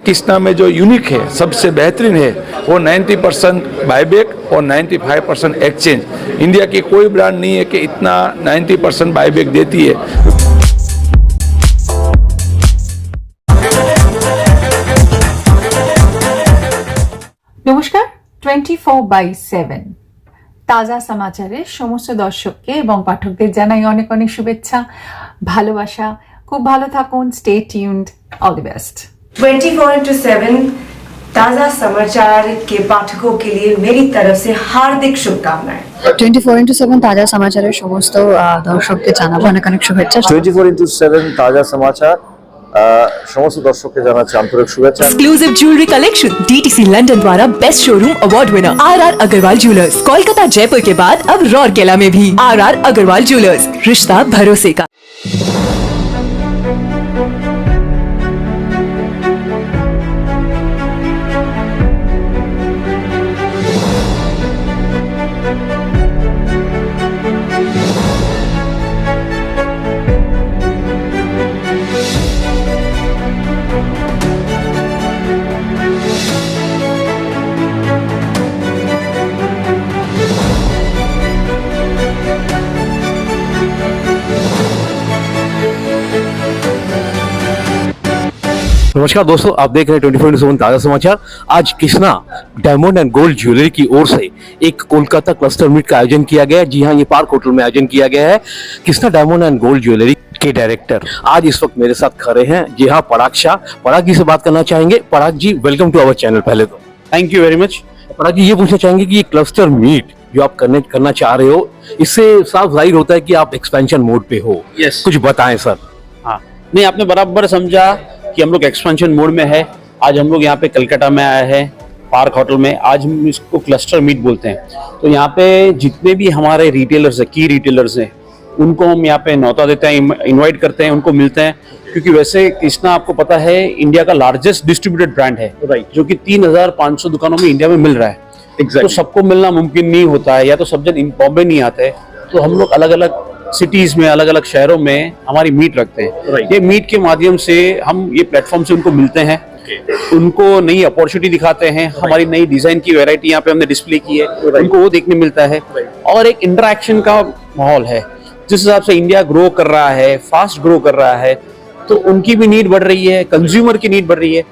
कृष्णा में जो यूनिक है, सबसे बेहतरीन है, वो 90% बायबैक और 95% एक्सचेंज। इंडिया की कोई ब्रांड नहीं है कि इतना 90% बायबैक देती है। নমস্কার 24/7 তাজা সমাচারের সমস্ত দর্শককে এবং পাঠকদের জানাই অনেক অনেক শুভেচ্ছা, ভালোবাসা। খুব ভালো থাকুন, stay tuned, all the best. 24/7 ताज़ा समाचार के पाठकों के लिए मेरी तरफ से हार्दिक शुभकामनाएं। 24/7 ताजा समाचाরের সমস্ত দর্শককে জানাবো অনেক অনেক শুভেচ্ছা। 24/7 তাজা সমাচার সমস্ত দর্শককে জানাচ্ছি আন্তরিক শুভেচ্ছা। Exclusive jewellery collection DTC London द्वारा best showroom award winner RR Agarwal jewellers, Kolkata Jaipur के बाद अब रौरकेला में भी RR अग्रवाल ज्वेलर्स, रिश्ता भरोसे का। नमस्कार दोस्तों, आप देख रहे हैं 24/7 ताजा समाचार। आज Krishna diamond and gold jewellery की ओर से एक कोलकाता क्लस्टर मीट का आयोजन किया गया है। जी हाँ, ये पार्क होटल में आयोजन किया गया है। Krishna diamond and gold jewellery के डायरेक्टर आज इस वक्त मेरे साथ खड़े हैं। जी हाँ, पराग शाह। पराग जी से बात करना चाहेंगे। पराग जी, वेलकम टू अवर चैनल। पहले तो थैंक यू वेरी मच। पराग जी, ये पूछना चाहेंगे कि ये क्लस्टर मीट जो आप करना चाह रहे हो, इससे साफ जाहिर होता है कि आप एक्सपेंशन मोड पे हो। Yes. कुछ बताएं सर। हाँ, नहीं, आपने बराबर समझा कि हम लोग एक्सपेंशन मोड में है। आज हम लोग यहाँ पे कलकत्ता में आए हैं, पार्क होटल में। आज हम इसको क्लस्टर मीट बोलते हैं। तो यहाँ पे जितने भी हमारे रिटेलर्स हैं, की रिटेलर्स हैं, उनको हम यहाँ पे न्योता देते हैं, इनवाइट करते हैं, उनको मिलते हैं। क्योंकि वैसे कृष्णा आपको पता है इंडिया का लार्जेस्ट डिस्ट्रीब्यूटेड ब्रांड है, जो कि 3500 दुकानों में इंडिया में मिल रहा है। तो सबको मिलना मुमकिन नहीं होता है, या तो सब जन बॉम्बे नहीं आते। तो हम लोग अलग अलग सिटीज में, अलग अलग शहरों में हमारी मीट रखते हैं। ये मीट के माध्यम से हम ये प्लेटफॉर्म से उनको मिलते हैं, उनको नई अपॉर्चुनिटी दिखाते हैं। हमारी नई डिजाइन की वैरायटी यहाँ पे हमने डिस्प्ले की है, उनको वो देखने मिलता है। और एक इंटरेक्शन का माहौल है। जिस हिसाब से इंडिया ग्रो कर रहा है, फास्ट ग्रो कर रहा है, तो उनकी भी नीड बढ़ रही है, कंज्यूमर की नीड बढ़ रही है।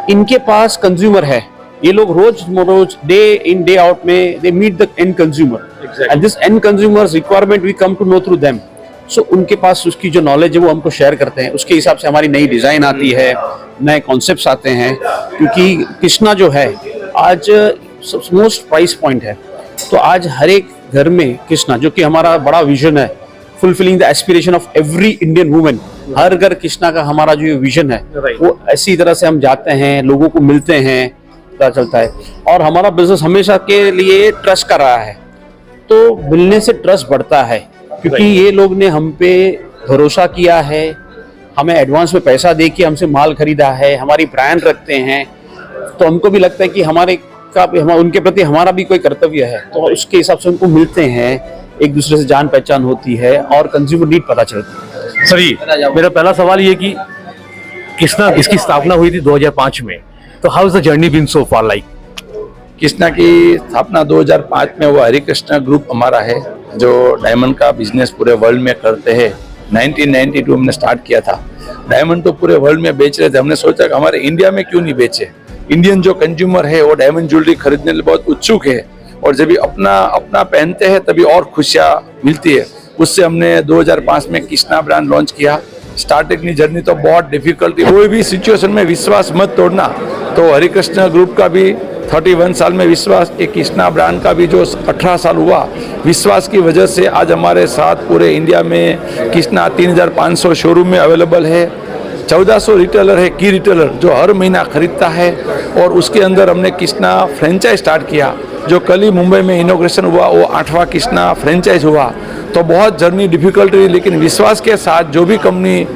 इनके पास कंज्यूमर है, ये लोग रोज डे इन डे आउट में they meet the end consumer, and this end consumers requirement we come to know through them. So उनके पास उसकी जो नॉलेज है वो हमको शेयर करते हैं। उसके हिसाब से हमारी नई डिजाइन आती है, नए कॉन्सेप्ट्स आते हैं। क्योंकि कृष्णा जो है आज मोस्ट प्राइस पॉइंट है। तो आज हर एक घर में कृष्णा, जो कि हमारा बड़ा विजन है, fulfilling the aspiration of every Indian women, हर घर कृष्णा का हमारा जो विजन है, वो ऐसी तरह से हम जाते हैं, लोगों को मिलते हैं, पता चलता है। और हमारा बिजनेस हमेशा के लिए ट्रस्ट कर रहा है। तो मिलने से ट्रस्ट बढ़ता है, क्योंकि ये लोग ने हम पे भरोसा किया है, हमें एडवांस में पैसा दे के हमसे माल खरीदा है, हमारी ब्रांड रखते हैं। तो हमको भी लगता है कि उनके प्रति हमारा भी कोई कर्तव्य है। तो उसके हिसाब से उनको मिलते हैं, एक दूसरे से जान पहचान होती है और कंज्यूमर नीड पता चलती है। सर जी, मेरा पहला सवाल ये कि कृष्णा, इसकी स्थापना हुई थी 2005 में, तो how is the journey been so far like? Krishna की स्थापना 2005 में वो हरिकृष्णा ग्रुप हमारा है, जो डायमंड का बिजनेस पूरे वर्ल्ड में करते हैं। 1992 हमने स्टार्ट किया था। डायमंड तो पूरे वर्ल्ड में बेच रहे थे। हमने सोचा कि हमारे इंडिया में क्यों नहीं बेचे। इंडियन जो कंज्यूमर है वो डायमंड ज्वेलरी खरीदने के लिए बहुत उत्सुक है, और जब भी अपना पहनते हैं तभी और खुशियाँ मिलती है। उससे हमने 2005 में कृष्णा ब्रांड लॉन्च किया। स्टार्टिंग की जर्नी तो बहुत डिफिकल्ट थी। कोई भी सिचुएशन में विश्वास मत तोड़ना। तो हरिकृष्णा ग्रुप का भी 31 साल में विश्वास, एक कृष्णा ब्रांड का भी जो 18 साल हुआ, विश्वास की वजह से आज हमारे साथ पूरे इंडिया में कृष्णा 3500 शोरूम में अवेलेबल है। 1400 रिटेलर है, की रिटेलर, जो हर महीना खरीदता है। और उसके अंदर हमने कृष्णा फ्रेंचाइज स्टार्ट किया, जो कल ही मुंबई में इनॉग्रेशन हुआ, वो 8वां कृष्णा फ्रेंचाइज हुआ। तो बहुत जर्नी डिफिकल्ट रही, लेकिन विश्वास के साथ जो भी कंपनी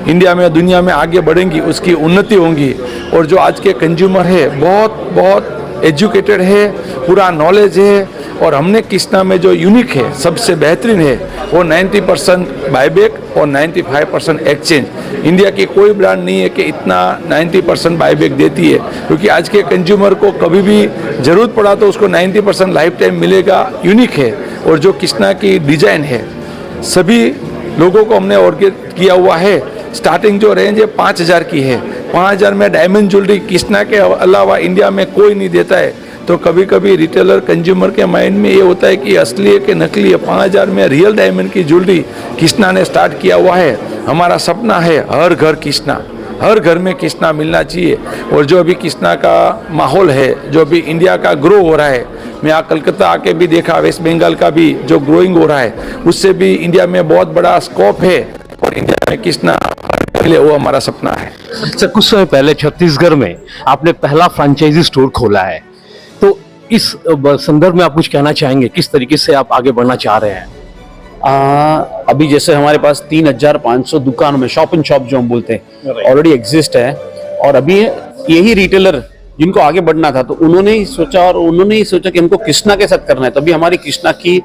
इंडिया में, दुनिया में आगे बढ़ेंगी, उसकी उन्नति होंगी। और जो आज के कंज्यूमर है बहुत एजुकेटेड है, पूरा नॉलेज है। और हमने कृष्णा में जो यूनिक है, सबसे बेहतरीन है, वो 90% बायबैक और 95% एक्सचेंज। इंडिया की कोई ब्रांड नहीं है कि इतना 90% बाईबैक देती है, क्योंकि आज के कंज्यूमर को कभी भी ज़रूरत पड़ा तो उसको 90% लाइफ टाइम मिलेगा, यूनिक है। और जो कृष्णा की डिज़ाइन है सभी लोगों को हमने ऑर्गेनाइज किया हुआ है। स्टार्टिंग जो रेंज है 5,000 की है। 5,000 में डायमंड ज्वेलरी कृष्णा के अलावा इंडिया में कोई नहीं देता है। तो कभी कभी रिटेलर कंज्यूमर के माइंड में ये होता है कि असली है कि नकली है। 5,000 में रियल डायमंड की ज्वेलरी कृष्णा ने स्टार्ट किया हुआ है। हमारा सपना है हर घर कृष्णा, हर घर में कृष्णा मिलना चाहिए। और जो अभी कृष्णा का माहौल है, जो अभी इंडिया का ग्रो हो रहा है, मैं यहाँ कलकत्ता आके भी देखा, वेस्ट बंगाल का भी जो ग्रोइंग हो रहा है, उससे भी इंडिया में बहुत बड़ा स्कोप है और इंडिया में कृष्णा मिले, वो हमारा सपना है। सर, कुछ समय पहले छत्तीसगढ़ में आपने पहला फ्रेंचाइजी स्टोर खोला है, तो इस संदर्भ में आप कुछ कहना चाहेंगे? किस तरीके से आप आगे बढ़ना चाह रहे हैं? अभी जैसे हमारे पास 3,500 दुकानों में शॉप इन शॉप जो हम बोलते हैं ऑलरेडी एग्जिस्ट है। और अभी यही रिटेलर जिनको आगे बढ़ना था तो उन्होंने ही सोचा कि हमको कृष्णा के साथ करना है, तभी हमारी कृष्णा की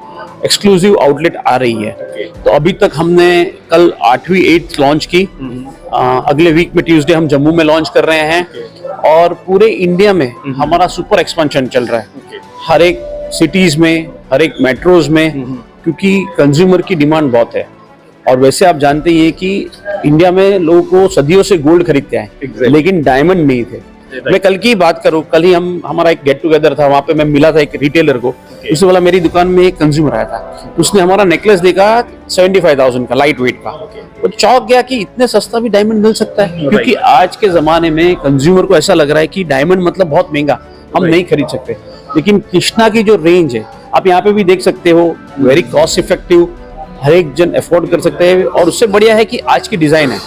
एक्सक्लूसिव आउटलेट आ रही है। तो अभी तक हमने कल 8वीं 8th लॉन्च की। अगले वीक में ट्यूसडे हम जम्मू में लॉन्च कर रहे हैं। और पूरे इंडिया में हमारा सुपर एक्सपेंशन चल रहा है, हर एक सिटीज में, हर एक मेट्रोज में, क्योंकि कंज्यूमर की डिमांड बहुत है। और वैसे आप जानते ही हैं कि इंडिया में लोगों को सदियों से गोल्ड खरीदते हैं, लेकिन डायमंड नहीं थे। मैं कल की बात करूं, कल ही हमारा एक गेट टुगेदर था, वहां पे मैं मिला था एक रिटेलर को। उससे बोला मेरी दुकान में एक कंज्यूमर आया था, उसने हमारा नेकलेस देखा 75,000 का, लाइट वेट का। वो चौंक गया कि इतने सस्ता भी डायमंड मिल सकता है, क्योंकि आज के जमाने में कंज्यूमर को ऐसा लग रहा है कि डायमंड मतलब बहुत महंगा, हम नहीं खरीद सकते। लेकिन कृष्णा की जो रेंज है, आप यहाँ पे भी देख सकते हो, वेरी कॉस्ट इफेक्टिव, हर एक जन अफोर्ड कर सकते हैं। और उससे बढ़िया है कि आज की डिजाइन है।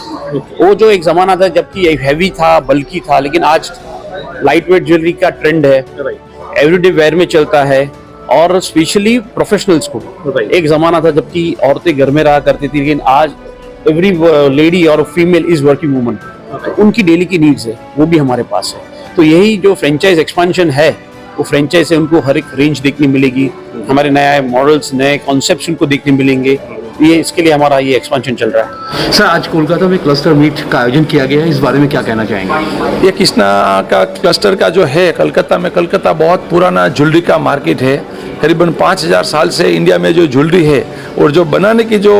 वो जो एक जमाना था जबकि हैवी था, बल्कि था, लेकिन आज लाइट वेट ज्वेलरी का ट्रेंड है, एवरीडे वेयर में चलता है। और स्पेशली प्रोफेशनल्स को, एक जमाना था जबकि औरतें घर में रहा करती थी, लेकिन आज एवरी लेडी और फीमेल इज वर्किंग वुमन, तो उनकी डेली की नीड्स है, वो भी हमारे पास है। तो यही जो फ्रेंचाइज एक्सपेंशन है, वो फ्रेंचाइज से उनको हर एक रेंज देखने मिलेगी, हमारे नए मॉडल्स, नए कॉन्सेप्ट्स उनको देखने मिलेंगे। ये इसके लिए हमारा ये एक्सपेंशन चल रहा है। सर, आज कोलकाता में क्लस्टर मीट का आयोजन किया गया है, इस बारे में क्या कहना चाहेंगे? ये कृष्णा का क्लस्टर का जो है कलकत्ता बहुत पुराना ज्वेलरी का मार्केट है। करीबन 5,000 साल से इंडिया में जो ज्वेलरी है और जो बनाने की जो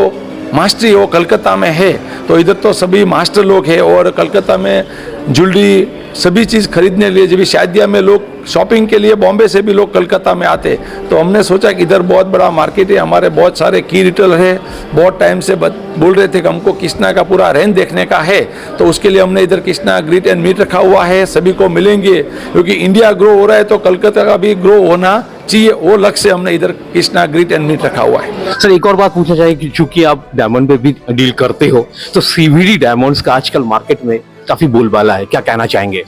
मास्टरी वो कलकत्ता में है। तो इधर तो सभी मास्टर लोग हैं और कलकत्ता में ज्वेलरी सभी चीज़ खरीदने के लिए, जब भी शादियाँ में लोग शॉपिंग के लिए बॉम्बे से भी लोग कलकत्ता में आते। तो हमने सोचा कि इधर बहुत बड़ा मार्केट है, हमारे बहुत सारे की रिटेलर है, बहुत टाइम से बोल रहे थे कि हमको कृष्णा का पूरा रेंज देखने का है। तो उसके लिए हमने इधर कृष्णा ग्रीट एंड मीट रखा हुआ है, सभी को मिलेंगे, क्योंकि इंडिया ग्रो हो रहा है तो कलकत्ता का भी ग्रो होना चाहिए, वो लक्ष्य से हमने इधर कृष्णा ग्रीट एंड मीट रखा हुआ है। सर, एक और बात पूछना चाहिए कि चूंकि आप डायमंड पे भी डील करते हो, तो सीवीडी डायमंड्स का आजकल मार्केट में काफी बोलबाला है, क्या कहना चाहेंगे?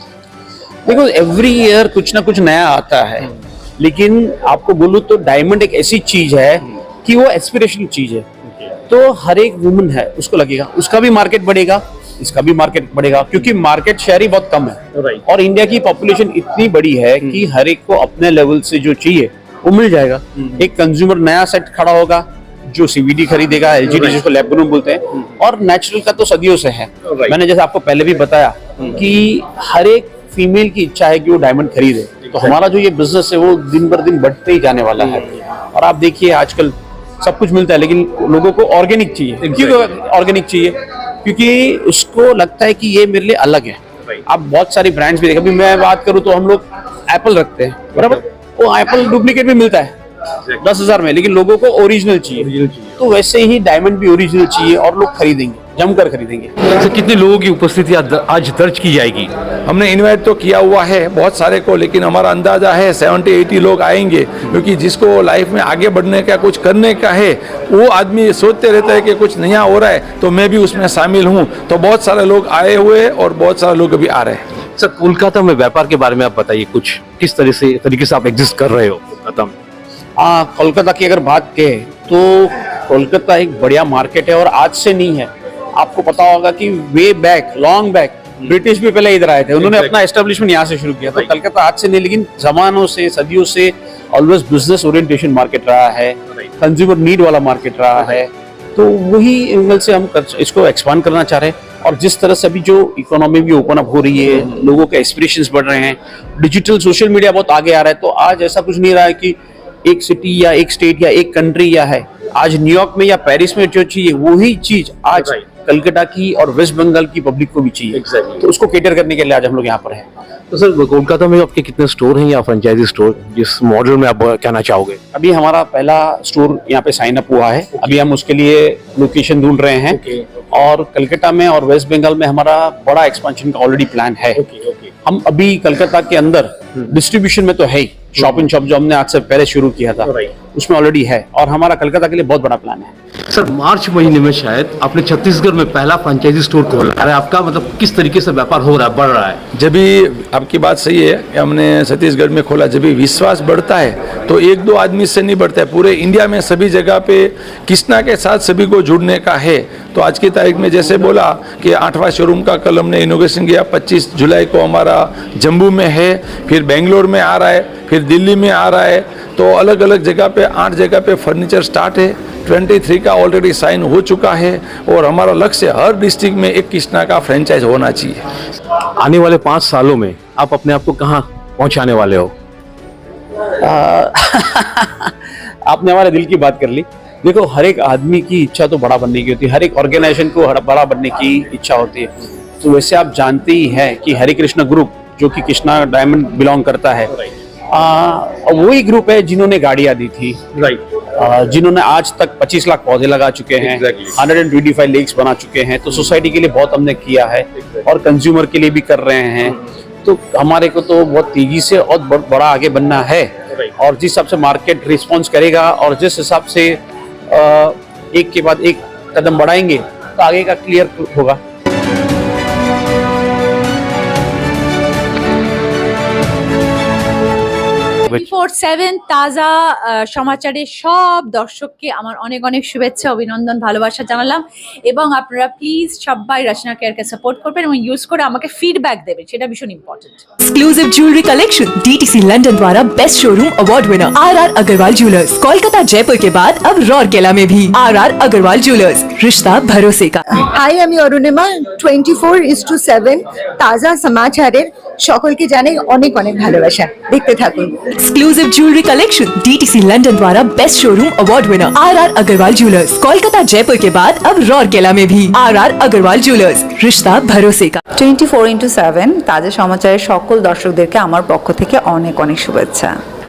देखो, एवरी ईयर कुछ ना कुछ नया आता है, लेकिन आपको बोलूं तो डायमंड एक ऐसी चीज है कि वो एस्पिरेशनल चीज है। तो हर एक वुमन है उसको लगेगा उसका भी मार्केट बढ़ेगा, इसका भी मार्केट बढ़ेगा, क्योंकि मार्केट शेयर ही बहुत कम है। और इंडिया की पॉपुलेशन इतनी बड़ी है कि हर एक को अपने लेवल से जो चाहिए वो मिल जाएगा। एक कंज्यूमर नया सेट खड़ा होगा जो सीवीडी खरीदेगा, एलजीडी जिसको लैब ग्रोन बोलते हैं, और नेचुरल का तो सदियों से है। मैंने जैसे आपको पहले भी बताया कि हर एक फीमेल की इच्छा है कि वो डायमंड खरीदे। तो हमारा जो ये बिजनेस है वो दिन बर दिन बढ़ते ही जाने वाला है। और आप देखिए आजकल सब कुछ मिलता है, लेकिन लोगों को ऑर्गेनिक चाहिए। क्यों ऑर्गेनिक चाहिए? क्योंकि उसको लगता है कि ये मेरे लिए अलग है। आप बहुत सारी ब्रांड्स भी देखो, अभी मैं बात करूं तो हम लोग एप्पल रखते हैं, बराबर, वो एप्पल डुप्लीकेट भी मिलता है 10,000 में, लेकिन लोगों को ओरिजिनल चाहिए। तो वैसे ही डायमंड भी ओरिजिनल चाहिए और लोग खरीदेंगे, जमकर खरीदेंगे। तो कितने लोगों की उपस्थिति आज दर्ज की जाएगी? हमने इनवाइट तो किया हुआ है बहुत सारे को, लेकिन हमारा अंदाजा है 70-80 लोग आएंगे, क्योंकि जिसको लाइफ में आगे बढ़ने का, कुछ करने का है, वो आदमी सोचते रहता है कि कुछ नया हो रहा है तो मैं भी उसमें शामिल हूँ। तो बहुत सारे लोग आए हुए और बहुत सारे लोग अभी आ रहे हैं। सर, कोलकाता में व्यापार के बारे में आप बताइए कुछ, किस तरीके से आप एग्जिस्ट कर रहे हो कोलकाता में? कोलकाता की अगर बात करें तो कोलकाता एक बढ़िया मार्केट है और आज से नहीं है। आपको पता होगा कि way back, long back, British भी पहले इधर आए थे, उन्होंने अपना एस्टेब्लिशमेंट यहाँ से शुरू किया। तो कलकत्ता आज से नहीं, लेकिन जमानों से, सदियों से ऑलवेज बिजनेस ओरिएंटेशन मार्केट रहा है, कंज्यूमर नीड वाला मार्केट रहा है। तो वही एंगल से हम इसको एक्सपांड करना चाह रहे हैं। और जिस तरह से अभी जो इकोनॉमी भी ओपन अप हो रही है, लोगों के एस्पिरेशंस बढ़ रहे हैं, डिजिटल सोशल मीडिया बहुत आगे आ रहा है, तो आज ऐसा कुछ नहीं रहा है कि एक सिटी या एक स्टेट या एक कंट्री या है। आज न्यूयॉर्क में या पेरिस में जो चाहिए वही चीज आज कलकत्ता की और वेस्ट बंगाल की पब्लिक को भी चाहिए। तो उसको कैटर करने के लिए आज हम लोग यहाँ पर हैं। तो सर कोलकाता में आपके कितने स्टोर हैं या फ्रेंचाइजी स्टोर, जिस मॉडल में आप कहना चाहोगे? अभी हमारा पहला स्टोर यहाँ पे साइन अप हुआ है। अभी हम उसके लिए लोकेशन ढूंढ रहे हैं। और कलकत्ता में और वेस्ट बंगाल में हमारा बड़ा एक्सपेंशन का ऑलरेडी प्लान है। हम अभी कलकत्ता के अंदर डिस्ट्रीब्यूशन में तो है ही, शॉप इन शॉप जो हमने आज से पहले शुरू किया था उसमें ऑलरेडी है, और हमारा कलकत्ता के लिए बहुत बड़ा प्लान है। सर मार्च महीने में शायद आपने छत्तीसगढ़ में पहला फ्रेंचाइजी स्टोर खोला। अरे आपका मतलब किस तरीके से व्यापार हो रहा है, बढ़ रहा है? जब भी आपकी बात सही है कि हमने छत्तीसगढ़ में खोला, जब भी विश्वास बढ़ता है तो एक दो आदमी से नहीं बढ़ता है, पूरे इंडिया में सभी जगह पे कृष्णा के साथ सभी को जुड़ने का है। तो आज की तारीख में जैसे बोला कि 8वां शोरूम का कल हमने इनोग्रेशन किया, 25 जुलाई को हमारा जम्मू में है, फिर बेंगलोर में आ रहा है, फिर दिल्ली में आ रहा है। तो अलग अलग जगह पे 8 जगह पे फर्नीचर स्टार्ट है। 23 का ऑलरेडी साइन हो चुका है और हमारा लक्ष्य हर डिस्ट्रिक्ट में एक कृष्णा का फ्रेंचाइज होना चाहिए। आने वाले 5 सालों में आप अपने आप को कहाँ पहुँचाने वाले हो? आपने हमारे दिल की बात कर ली। देखो, हर एक आदमी की इच्छा तो बड़ा बनने की होती है, हर एक ऑर्गेनाइजेशन को बड़ा बनने की इच्छा होती है। तो वैसे आप जानते ही हैं कि हरे कृष्णा ग्रुप जो कि कृष्णा डायमंड बिलोंग करता है, वही ग्रुप है जिन्होंने गाड़ियां दी थी, जिन्होंने आज तक 25 लाख पौधे लगा चुके हैं, 125 लेक्स बना चुके हैं। तो सोसाइटी के लिए बहुत हमने किया है और कंज्यूमर के लिए भी कर रहे हैं। तो हमारे को तो बहुत तेजी से और बड़ा आगे बनना है, और जिस हिसाब से मार्केट रिस्पॉन्स करेगा और जिस हिसाब से एक के बाद एक कदम बढ़ाएंगे तो आगे का क्लियर होगा। 24/7 তাজা সমাচারের সব দর্শককে আমার অনেক অনেক শুভেচ্ছা, অভিনন্দন, ভালোবাসা জানালাম। এবং আপনারা প্লিজ সবাই রচনা কেয়ারকে সাপোর্ট করবেন এবং ইউজ করে আমাকে ফিডব্যাক দেবেন, সেটা ভীষণ important. Exclusive jewellery collection DTC London द्वारा best showroom award winner RR Agarwal jewellers, Kolkata Jaipur के बाद अब रौरकेला में भी आरआर अग्रवाल ज्वेलर्स, रिश्ता भरोसे का। হাই, আমি অরুণিমা। 24:7 তাজা সমাচারের সকলকে জানাই অনেক অনেক ভালোবাসা। দেখতে থাকুন। Exclusive jewellery collection DTC London द्वारा best showroom award winner RR Agarwal jewellers, Kolkata Jaipur के बाद अब रौरकेला में भी आरआर अग्रवाल ज्वेलर्स, रिश्ता भरोसे का। 24/7 তাজা সমাচারের সকল দর্শকদেরকে আমার পক্ষ থেকে অনেক অনেক শুভেচ্ছা।